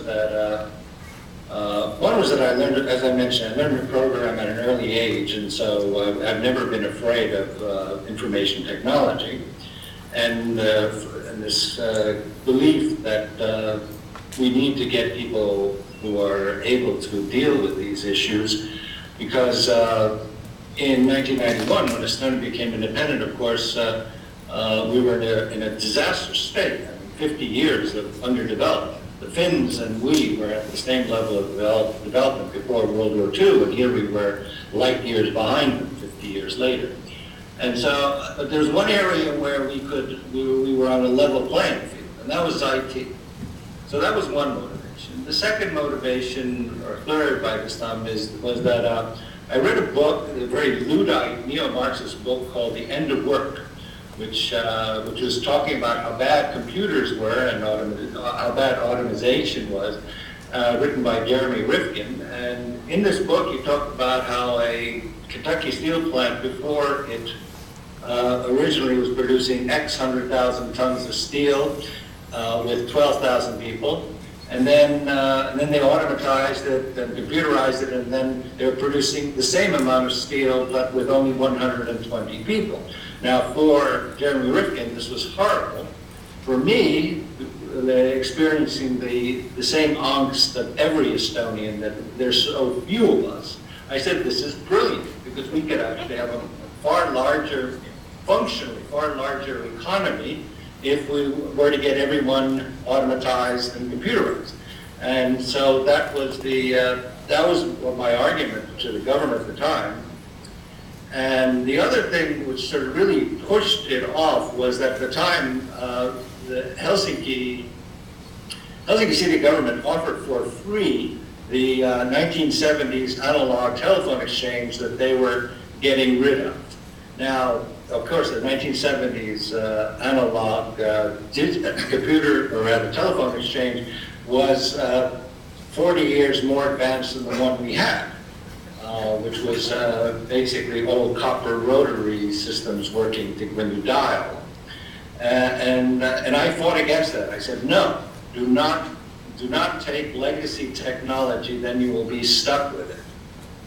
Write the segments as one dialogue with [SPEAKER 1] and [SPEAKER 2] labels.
[SPEAKER 1] that one was that I learned, as I mentioned, I learned to program at an early age, and so I've never been afraid of information technology, and this belief that we need to get people who are able to deal with these issues, because in 1991, when Estonia became independent, of course, we were in a disastrous state. I mean, 50 years of underdevelopment. The Finns and we were at the same level of development before World War II, and here we were light years behind them 50 years later. And so, but there's one area where we were on a level playing field, and that was IT. So that was one motivation. The second motivation, or third by this time, was that I read a book, a very Luddite, neo-Marxist book called The End of Work, which was talking about how bad computers were and how bad automation was, written by Jeremy Rifkin. And in this book, he talked about how a Kentucky steel plant, before it originally was producing X 100,000 tons of steel with 12,000 people. And then they automatized it and computerized it, and then they were producing the same amount of steel, but with only 120 people. Now, for Jeremy Rifkin, this was horrible. For me, experiencing the same angst of every Estonian, that there's so few of us, I said, this is brilliant, because we could actually have a far larger, functionally far larger economy if we were to get everyone automatized and computerized. And so that was my argument to the government at the time. And the other thing which sort of really pushed it off was that at the time, the Helsinki city government offered for free the 1970s analog telephone exchange that they were getting rid of. Now, of course, the 1970s analog computer, or rather telephone exchange, was 40 years more advanced than the one we had, which was basically old copper rotary systems working when you dial. And I fought against that. I said, no, do not take legacy technology, then you will be stuck with it.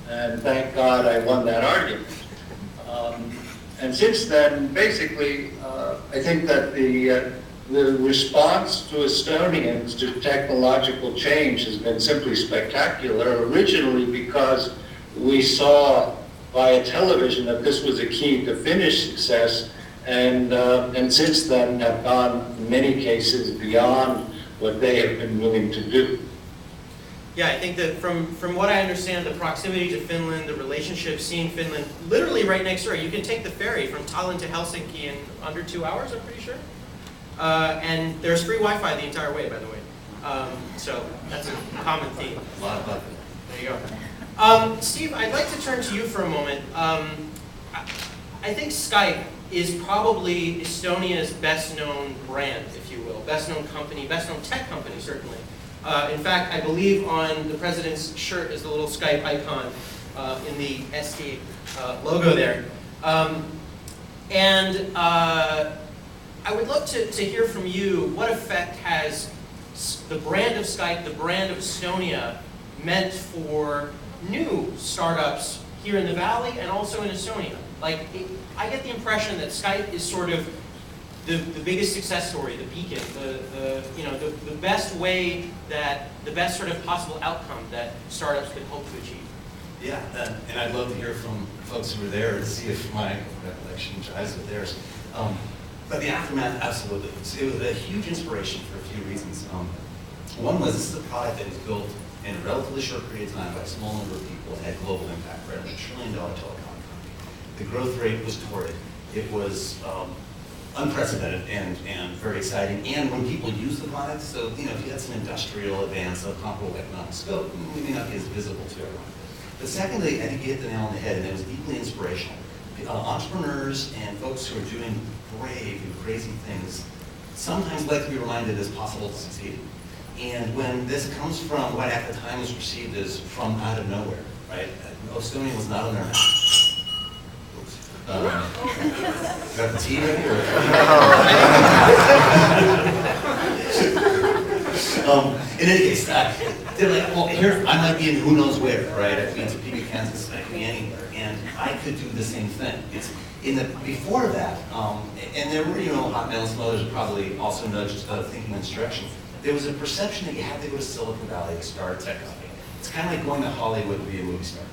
[SPEAKER 1] And thank God I won that argument. And since then, basically, I think that the response to Estonians to technological change has been simply spectacular, originally because we saw via television that this was a key to Finnish success, and since then have gone, in many cases, beyond what they have been willing to do.
[SPEAKER 2] Yeah, I think that from what I understand, the proximity to Finland, the relationship, seeing Finland literally right next door. You can take the ferry from Tallinn to Helsinki in under 2 hours, I'm pretty sure. And there's free Wi-Fi the entire way, by the way. So that's a common theme.
[SPEAKER 3] A lot of fun.
[SPEAKER 2] There you go. Steve, I'd like to turn to you for a moment. I think Skype is probably Estonia's best-known brand, if you will, best-known company, best-known tech company, certainly. In fact, I believe on the president's shirt is the little Skype icon in the ST logo there. I would love to hear from you, what effect has the brand of Skype, the brand of Estonia, meant for new startups here in the Valley and also in Estonia? Like, I get the impression that Skype is sort of the biggest success story, the beacon, the best way, that the best sort of possible outcome that startups could hope to achieve.
[SPEAKER 3] Yeah, and I'd love to hear from folks who were there to see if my recollection jives with theirs. But the aftermath, absolutely. It was a huge inspiration for a few reasons. One was, this is a product that was built in a relatively short period of time by a small number of people and had global impact, right? $1 trillion telecom company. The growth rate was torrid. It was unprecedented and very exciting. And when people use the product, so if you had some industrial advance of comparable economic scope, it may not be as visible to everyone. But secondly, I think you hit the nail on the head, and it was deeply inspirational. Entrepreneurs and folks who are doing brave and crazy things sometimes like to be reminded it's possible to succeed. And when this comes from what at the time was perceived as from out of nowhere, right? Estonia was not on their map. Got the tea ready? In any case, they're like, well, here, I might be in who knows where, right? I could be in Topeka, Kansas, I could be anywhere, and I could do the same thing. It's before that, and there were, Hotmail and some others probably also nudged thinking in this direction. There was a perception that you had to go to Silicon Valley to start a tech company. It's kind of like going to Hollywood to be a movie star.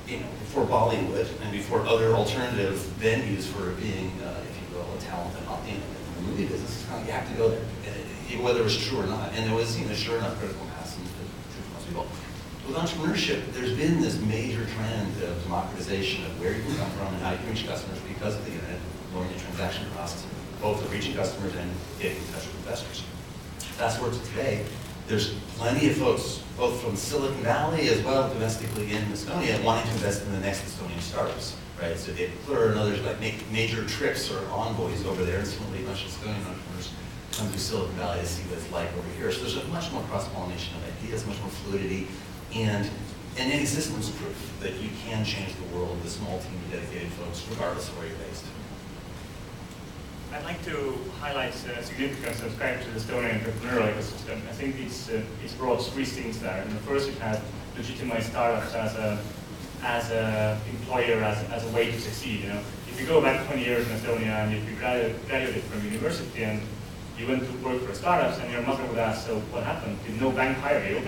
[SPEAKER 3] Before Bollywood and before other alternative venues for being, if you will, a talent in the movie business, it's kind of, you have to go there, whether it was true or not. And there was, sure enough, critical mass and true for most people. With entrepreneurship, there's been this major trend of democratization of where you can come from and how you can reach customers because of the internet, lowering the transaction costs, both of reaching customers and getting in touch with investors. Fast forward to today, there's plenty of folks, both from Silicon Valley as well domestically in Estonia, wanting to invest in the next Estonian startups, right? So David Plur and others make major trips or envoys over there, and similarly, much Estonian entrepreneurs come to Silicon Valley to see what it's like over here. So there's a much more cross-pollination of ideas, much more fluidity, and any systems proof that you can change the world with a small team of dedicated folks, regardless of where you're based.
[SPEAKER 4] I'd like to highlight the significance of Skype to the Estonian entrepreneurial ecosystem. I think it's brought three things there. And the first, it has legitimized startups as a employer, as a way to succeed. If you go back 20 years in Estonia and if you graduated from university and you went to work for startups and your mother would ask, so what happened? Did no bank hire you?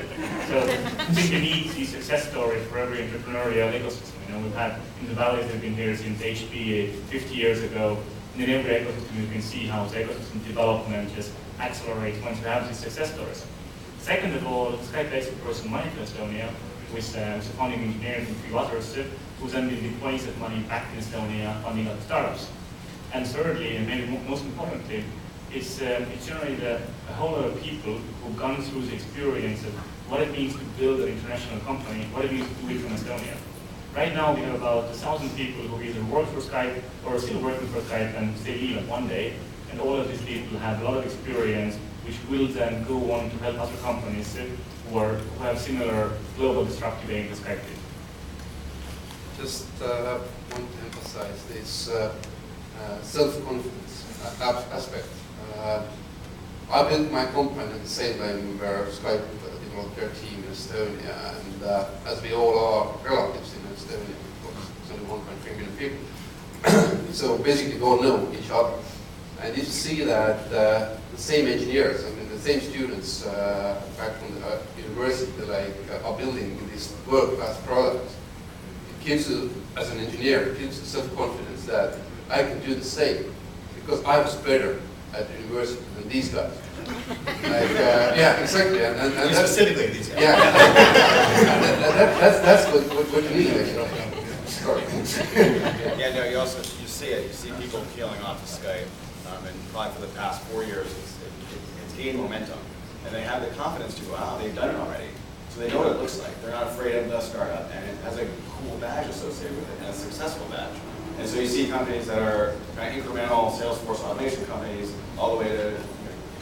[SPEAKER 4] So I think you need these success stories for every entrepreneurial ecosystem. We've had in the valleys that have been here since HP 50 years ago. And in every ecosystem, you can see how the ecosystem development just accelerates once you have these success stories. Second of all, Skype basically brought some money to Estonia with a founding engineer and three others who then deployed that money back in Estonia, funding other startups. And thirdly, and maybe most importantly, it's generated a whole lot of people who've gone through the experience of what it means to build an international company, what it means to do it from Estonia. Right now, we have about 1,000 people who either work for Skype or are still working for Skype and they leave at one day. And all of these people have a lot of experience, which will then go on to help other companies who have similar global disruptive aim as Skype did.
[SPEAKER 5] Just want to emphasize this self-confidence aspect. I built my company at the same time where Skype developed their team in Estonia, and as we all are relatives in Estonia, because it's only 1.3 million people, so basically we all know each other. And you see that the same engineers, the same students back from the university, are building these world-class products. It gives you, as an engineer, it gives you self-confidence that I can do the same, because I was better at the university than these guys. Yeah, exactly. And that's
[SPEAKER 3] specifically these guys.
[SPEAKER 5] Yeah, that's what you need. Sorry.
[SPEAKER 6] Yeah, no, you see it. You see people peeling off of Skype, and probably for the past 4 years, it's gained momentum, and they have the confidence to go out. They've done it already, so they know what it looks like. They're not afraid of the startup, and it has a cool badge associated with it, and a successful badge. And so you see companies that are kind of incremental Salesforce automation companies, all the way to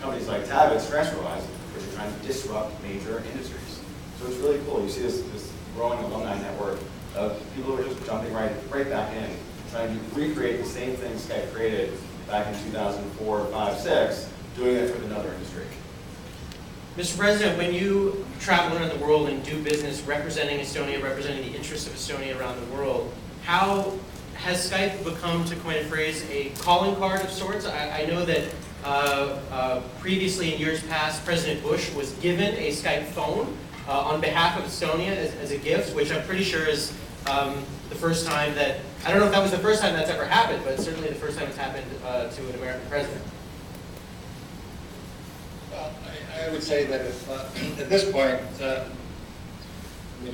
[SPEAKER 6] companies like Taavet, TransferWise, which are trying to disrupt major industries. So it's really cool. You see this growing alumni network of people who are just jumping right back in, trying to recreate the same thing Skype created back in 2004, 5, 6, doing it with another industry.
[SPEAKER 2] Mr. President, when you travel around the world and do business representing Estonia, representing the interests of Estonia around the world, how has Skype become, to coin a phrase, a calling card of sorts? I know that previously in years past, President Bush was given a Skype phone on behalf of Estonia as a gift, which I'm pretty sure is the first time that, I don't know if that was the first time that's ever happened, but certainly the first time it's happened to an American president.
[SPEAKER 1] Well, I would say that if, at this point,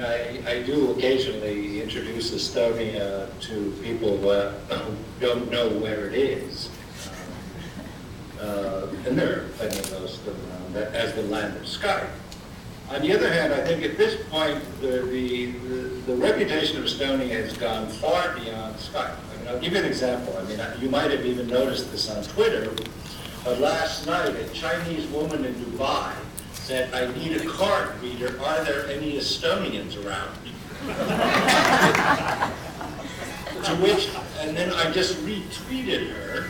[SPEAKER 1] I do occasionally introduce Estonia to people who don't know where it is. And there are plenty of those still around, as the land of Skype. On the other hand, I think at this point, the reputation of Estonia has gone far beyond Skype. I'll give you an example. You might have even noticed this on Twitter, but last night a Chinese woman in Dubai said, "I need a card reader. Are there any Estonians around?" To which, and then I just retweeted her,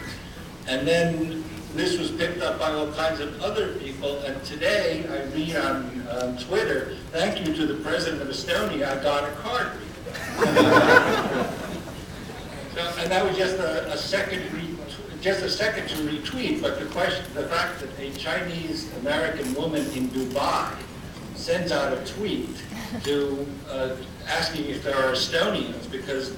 [SPEAKER 1] and then this was picked up by all kinds of other people, and today I read on Twitter, thank you to the President of Estonia, I got a card reader. And that was just a second to retweet, but the fact that a Chinese American woman in Dubai sends out a tweet to asking if there are Estonians because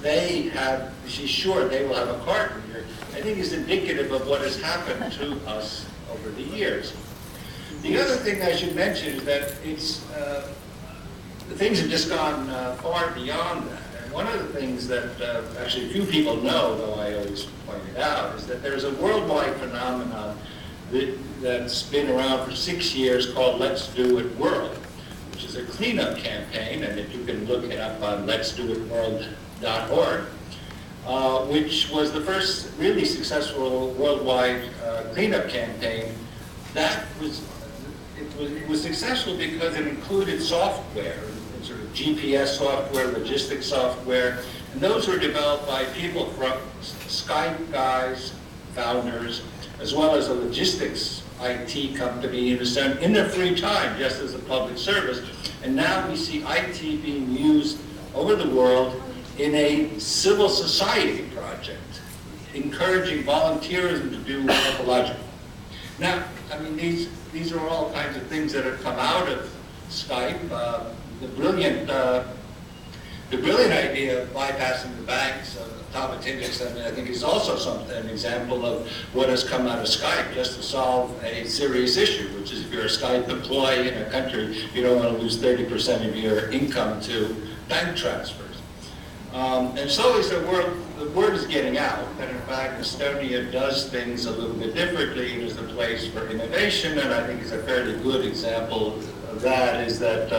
[SPEAKER 1] she's sure they will have a card reader, I think is indicative of what has happened to us over the years. The other thing I should mention is that things have just gone far beyond that. And one of the things that actually few people know, though I always point it out, is that there's a worldwide phenomenon that's been around for 6 years called Let's Do It World, which is a cleanup campaign, and if you can look it up on letsdoitworld.org, which was the first really successful worldwide cleanup campaign. It was successful because it included software, sort of GPS software, logistics software, and those were developed by people from Skype guys, founders, as well as a logistics IT company in their free time, just as a public service. And now we see IT being used over the world in a civil society project, encouraging volunteerism to do ecological. Now, I mean, these are all kinds of things that have come out of Skype. The brilliant idea of bypassing the banks, Taavet Hendrik, I think is also an example of what has come out of Skype, just to solve a serious issue, which is if you're a Skype employee in a country, you don't want to lose 30% of your income to bank transfers. And slowly the word is getting out, and in fact Estonia does things a little bit differently. It is a place for innovation, and I think it's a fairly good example of that is that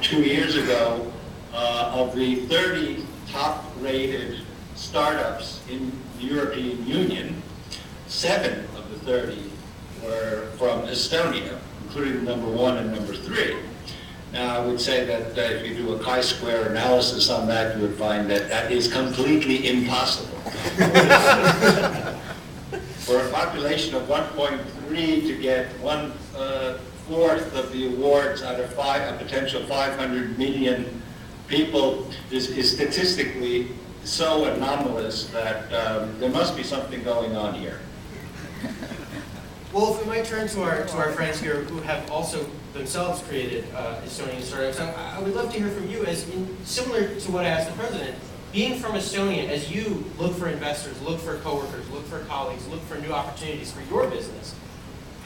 [SPEAKER 1] 2 years ago, of the 30 top-rated startups in the European Union, 7 of the 30 were from Estonia, including number 1 and number 3. Now, I would say that if you do a chi-square analysis on that, you would find that that is completely impossible. For a population of 1.3 to get 1/4 of the awards out of a potential 500 million people is statistically so anomalous that there must be something going on here.
[SPEAKER 2] Well, if we might turn to our friends here who have also themselves created Estonian startups, I would love to hear from you, similar to what I asked the president, being from Estonia, as you look for investors, look for coworkers, look for colleagues, look for new opportunities for your business,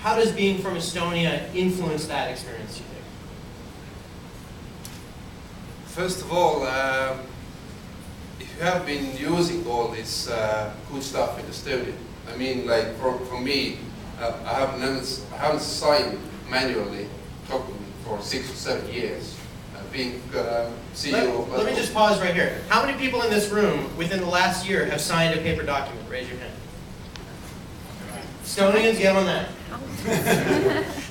[SPEAKER 2] how does being from Estonia influence that experience, you think?
[SPEAKER 5] First of all, if you have been using all this good stuff in Estonia, I mean, like for me, I haven't signed manually document for 6 or 7 years. Being CEO.
[SPEAKER 2] Let me just pause right here. How many people in this room within the last year have signed a paper document? Raise your hand. Estonians, get on that.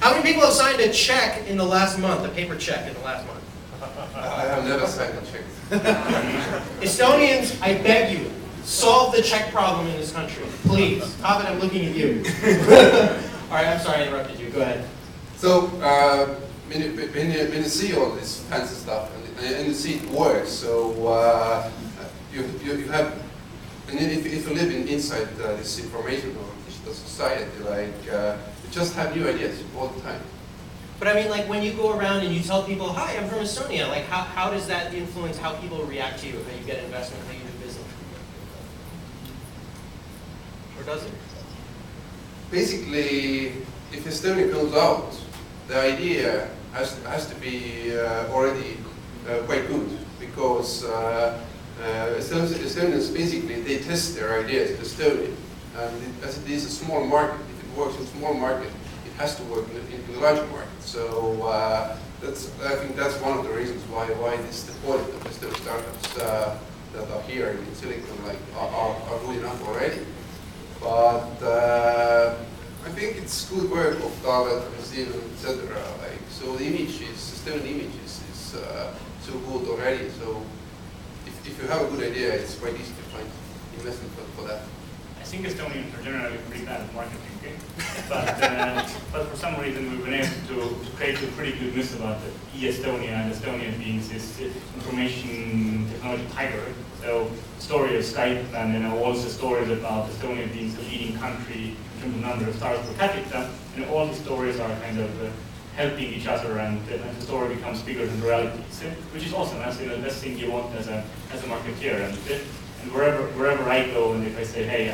[SPEAKER 2] How many people have signed a check in the last month, a paper check in the last month?
[SPEAKER 5] I have never signed a check.
[SPEAKER 2] Estonians, I beg you, solve the check problem in this country, please. Taavet, I'm looking at you. All right, I'm sorry I interrupted you. Go ahead.
[SPEAKER 5] So when you see all this fancy stuff and you see it works, so you have, and if you live inside this information or digital society, like you just have new ideas all the time.
[SPEAKER 2] But I mean, like when you go around and you tell people, "Hi, I'm from Estonia," like how does that influence how people react to you, how you get investment, how you do business? Or does it?
[SPEAKER 5] Basically, if Estonia comes out, the idea has to be already quite good, because Estonians basically they test their ideas in Estonia, and as it is a small market, if it works in a small market, it has to work in a larger market. So I think that's one of the reasons why the quality of Estonian startups that are here in Silicon are good enough already. But I think it's good work of Taavet and Steven, etc. Like, so the Estonian image is so good already. So if you have a good idea, it's quite easy to find investment for that.
[SPEAKER 4] I think Estonians are generally pretty bad at marketing, okay? But for some reason we've been able to create a pretty good news about the e-Estonia and Estonia being this information technology tiger. So story of Skype and also stories about Estonia being the leading country in terms of number of startups per capita. And all these stories are kind of helping each other, and the story becomes bigger than reality, which is awesome. That's the best thing you want as a marketeer. And wherever I go, and if I say, hey,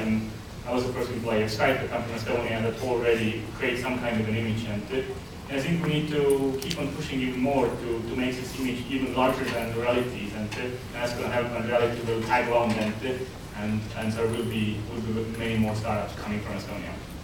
[SPEAKER 4] I was the first employee of Skype, a company in Estonia, that already creates some kind of an image. And I think we need to keep on pushing even more to make this image even larger than the reality. And that's going to help when reality will tag along, and there will be many more startups coming from Estonia.